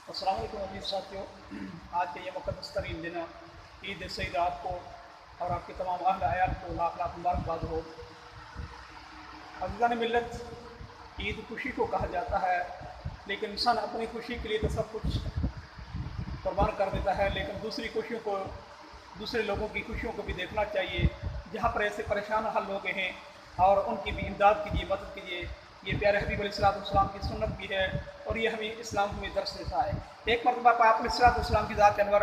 अस्सलाम वालेकुम अजीज़ साथियों, आज के ये मुक़द्दस तरीन दिन ईद सईद आपको और आपके तमाम अहल अयाल को लाख लाख मुबारकबाद हो। अज़ीज़ान मिल्लत, ईद खुशी को कहा जाता है, लेकिन इंसान अपनी खुशी के लिए तो सब कुछ कुर्बान कर देता है, लेकिन दूसरी खुशियों को, दूसरे लोगों की खुशियों को भी देखना चाहिए। जहाँ पर ऐसे परेशान हाल लोग हैं और उनकी भी इमदाद कीजिए, मदद कीजिए। ये प्यारे हबीब अलैहिस्सलाम की सुन्नत भी है और ये हमें इस्लाम हमें दर्स देता है। एक मरतबा आप अलैहिस्सलाम की ज़ात अनवर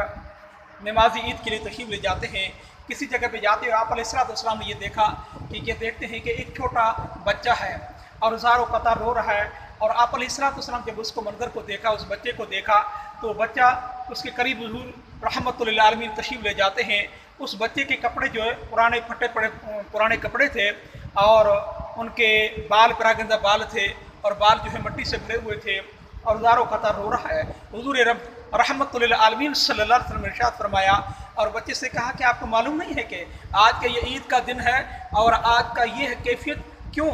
नमाज ईद के लिए तशरीफ़ ले जाते हैं। किसी जगह पे जाते हैं, आप अलैहिस्सलाम ने ये देखा कि देखते हैं कि एक छोटा बच्चा है और ज़ारो कतार रो रहा है। और आप अलैहिस्सलाम जब उसको मंजर को देखा, उस बच्चे को देखा, तो बच्चा उसके करीब हुजूर रहमतुल लिल आलमीन तशरीफ़ ले जाते हैं। उस बच्चे के कपड़े जो है पुराने फटे पड़े पुराने कपड़े थे और उनके बाल परागंदा बाल थे और बाल जो है मिट्टी से भरे हुए थे और ज़ारो कतार रो रहा है। हुजूर रहमतुल लिल आलमीन सल्लल्लाहु अलैहि वसल्लम ने इरशाद फरमाया और बच्चे से कहा कि आपको मालूम नहीं है कि आज का ये ईद का दिन है और आज का ये कैफियत क्यों?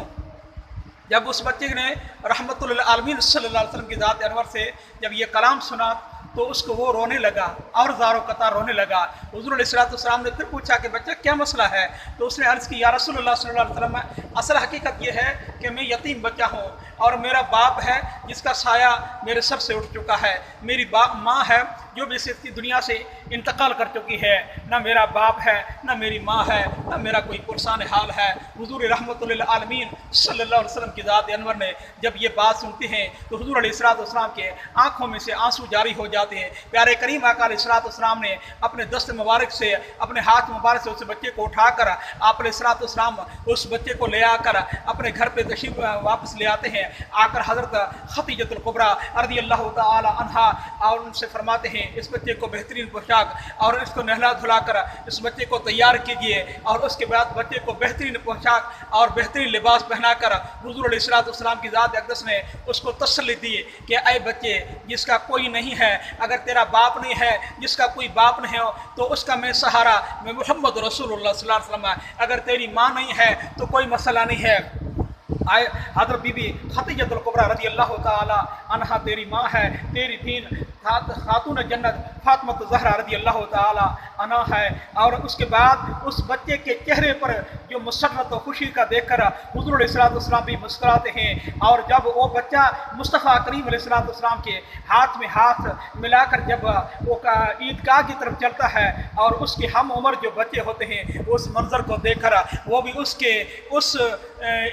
जब उस बच्चे ने रहमतुल लिल आलमीन सल्लल्लाहु अलैहि वसल्लम की ज़ात अनवर से जब ये कलाम सुना तो उसको वो रोने लगा और ज़ारो कतार रोने लगा। हुज़ूर अलैहिस्सलाम ने फिर पूछा कि बच्चा क्या मसला है? तो उसने अर्ज़ की, या रसूलुल्लाह सल्लल्लाहु अलैहि वसल्लम, असल हकीकत ये है कि मैं यतीम बच्चा हूँ और मेरा बाप है जिसका साया मेरे सर से उठ चुका है। मेरी माँ है जो भी इस दुनिया से इंतकाल कर चुकी है। ना मेरा बाप है, ना मेरी माँ है, ना मेरा कोई पुरसान हाल है। हुज़ूर रहमतुल लिल आलमीन सल्लल्लाहु अलैहि वसल्लम की ज़ात अनवर ने जब ये बात सुनते हैं तो हुज़ूर अलैहिस्सलाम के आँखों में से आंसू जारी हो जाते हैं। प्यारे करीम आका अलैहिस्सलाम ने अपने दस्त मुबारक से, अपने हाथ मुबारक से उस बच्चे को उठाकर आप अलैहिस्सलाम उस बच्चे को ले आकर अपने घर पे तशरीफ वापस ले आते हैं। आकर हज़रत खदीजतुल कुबरा रज़ियल्लाहु तआला अन्हा और उनसे फरमाते हैं, इस बच्चे को बेहतरीन पोशाक और इसको नहला धुलाकर इस बच्चे को तैयार कीजिए। और उसके बाद बच्चे को बेहतरीन पोशाक और बेहतरीन लिबास पहनाकर हुज़ूर अलैहिस्सलाम की ज़ात अक़दस ने उसको तसल्ली दी कि ऐ बच्चे, जिसका कोई नहीं है, अगर तेरा बाप नहीं है, जिसका कोई बाप नहीं हो तो उसका मैं सहारा, मैं मोहम्मद रसूलुल्लाह सल्लल्लाहु अलैहि वसल्लम। अगर तेरी माँ नहीं है तो कोई मसला नहीं है। हज़रत बीबी खदीजतुल कुबरा रज़ियल्लाहु तआला अन्हा तेरी माँ है, तेरी दीन खातून जन्नत फातिमा ज़हरा रज़ियल्लाहु तआला अन्हा है। और उसके बाद उस बच्चे के चेहरे पर जो मुसर्रत और खुशी का देखकर हुज़ूर अलैहिस्सलाम भी मुस्कुराते हैं। और जब वो बच्चा मुस्तफ़ा करीम अलैहिस्सलाम के हाथ में हाथ मिलाकर जब वो ईदगाह की तरफ चलता है और उसके हम उम्र जो बच्चे होते हैं उस मंजर को देखकर वो भी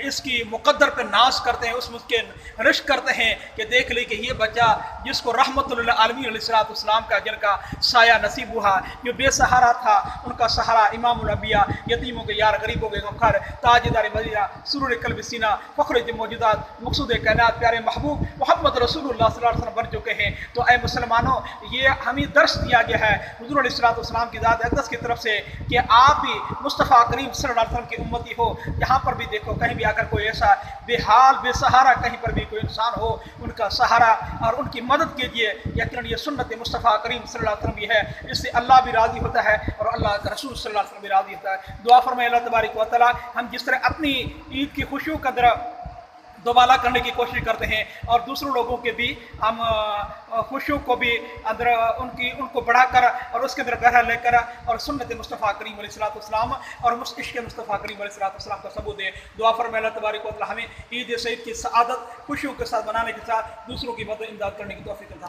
इसकी मुक़द्दर पे नाश करते हैं, उसके रिश्क करते हैं कि देख ली कि ये बच्चा जिसको रहमतुल लिल आलमीन अलैहिस्सलाम का जिनका साया नसीब हुआ, जो बेसहारा था, उनका सहारा इमामुल अंबिया, यतीमों के यार, गरीबों के गमखार, ताजदार मदीना, सुरूर क़ल्ब सीना, फ़ख्र मौजूदात, मक़सूद कायनात, प्यारे महबूब मोहम्मद रसूलुल्लाह सल्लल्लाहु अलैहि वसल्लम बन चुके हैं। तो ऐ मुसलमानों, ये हमें दर्श दिया गया है हुज़ूर अलैहिस्सलाम की ज़ात अक़दस की तरफ से कि आप भी मुस्तफ़ा करीम सल्लल्लाहु अलैहि वसल्लम की उम्मती हो। जहाँ पर भी देखो, कहीं भी आकर कोई ऐसा बेहाल बेसहारा कहीं पर भी कोई इंसान हो, उनका सहारा और उनकी मदद कीजिए। यकीनन ये सुन्नत मुस्तफ़ा करीम सल्लल्लाहु अलैहि वसल्लम भी है, इससे अल्लाह भी राज़ी होता है और अल्लाह का रसूल सल्लल्लाहु अलैहि वसल्लम भी राज़ी होता है। दुआ फरमाए अल्लाह तबारक व तआला हम जिस तरह अपनी ईद की खुशियों का दोबारा करने की कोशिश करते हैं और दूसरों लोगों के भी हम खुशियों को भी अंदर उनको बढ़ाकर और उसके अंदर गहरा लेकर और सुन्नत मुस्तफ़ा करीम अलैहिस्सलाम और इश्क़ मुस्तफ़ा करीम अलैहिस्सलाम का सबूत दे। दुआ फरमाए अल्लाह तबारक व तआला हमें ईद सईद की सआदत खुशियों के साथ मनाने के साथ दूसरों की मदद इमदाद करने की तौफ़ीक़ अता